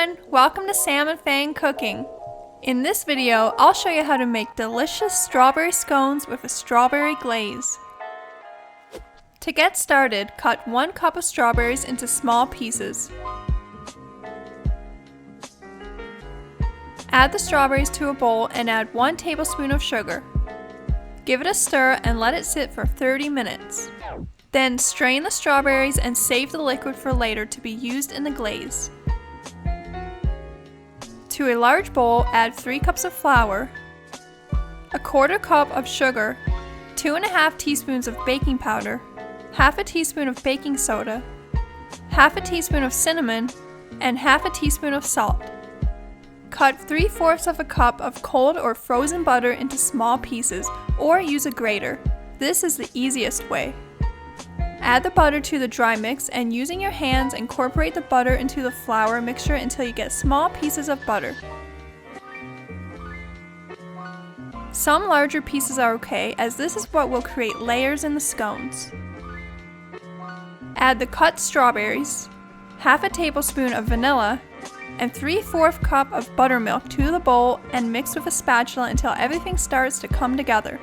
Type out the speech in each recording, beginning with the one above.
everyone! Welcome to Sam and Feng Cooking. In this video, I'll show you how to make delicious strawberry scones with a strawberry glaze. To get started, cut 1 cup of strawberries into small pieces. Add the strawberries to a bowl and add 1 tablespoon of sugar. Give it a stir and let it sit for 30 minutes. Then strain the strawberries and save the liquid for later to be used in the glaze. To a large bowl, add 3 cups of flour, a 1/4 cup of sugar, 2½ teaspoons of baking powder, half a teaspoon of baking soda, half a teaspoon of cinnamon, and half a teaspoon of salt. Cut 3/4 of a cup of cold or frozen butter into small pieces, or use a grater. This is the easiest way. Add the butter to the dry mix and using your hands incorporate the butter into the flour mixture until you get small pieces of butter. Some larger pieces are okay, as this is what will create layers in the scones. Add the cut strawberries, half a tablespoon of vanilla, and 3/4 cup of buttermilk to the bowl and mix with a spatula until everything starts to come together.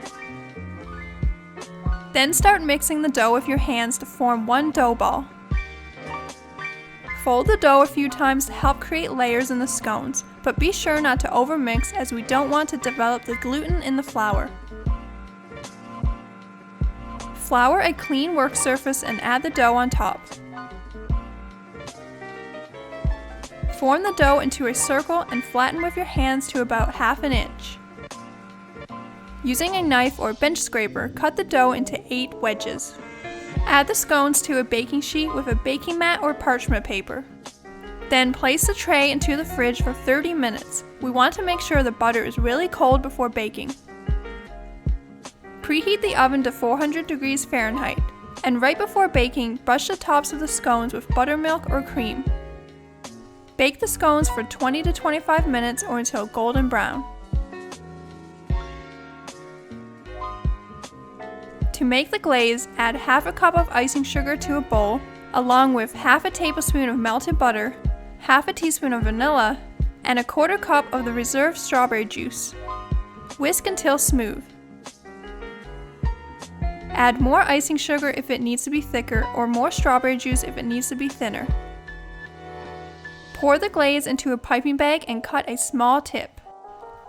Then start mixing the dough with your hands to form one dough ball. Fold the dough a few times to help create layers in the scones, but be sure not to overmix as we don't want to develop the gluten in the flour. Flour a clean work surface and add the dough on top. Form the dough into a circle and flatten with your hands to about 1/2 inch. Using a knife or bench scraper, cut the dough into 8 wedges. Add the scones to a baking sheet with a baking mat or parchment paper. Then place the tray into the fridge for 30 minutes. We want to make sure the butter is really cold before baking. Preheat the oven to 400 degrees Fahrenheit, and right before baking, brush the tops of the scones with buttermilk or cream. Bake the scones for 20 to 25 minutes or until golden brown. To make the glaze, add half a cup of icing sugar to a bowl, along with half a tablespoon of melted butter, half a teaspoon of vanilla, and a 1/4 cup of the reserved strawberry juice. Whisk until smooth. Add more icing sugar if it needs to be thicker, or more strawberry juice if it needs to be thinner. Pour the glaze into a piping bag and cut a small tip.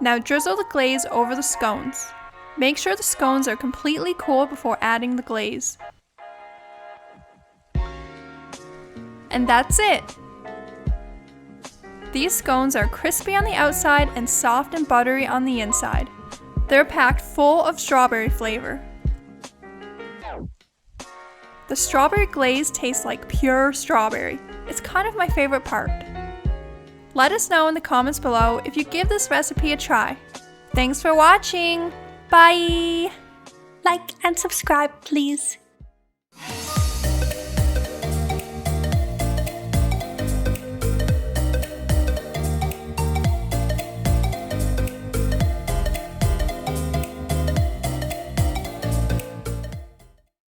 Now drizzle the glaze over the scones. Make sure the scones are completely cool before adding the glaze. And that's it! These scones are crispy on the outside and soft and buttery on the inside. They're packed full of strawberry flavor. The strawberry glaze tastes like pure strawberry. It's kind of my favorite part. Let us know in the comments below if you give this recipe a try. Thanks for watching! Bye! Like and subscribe, please.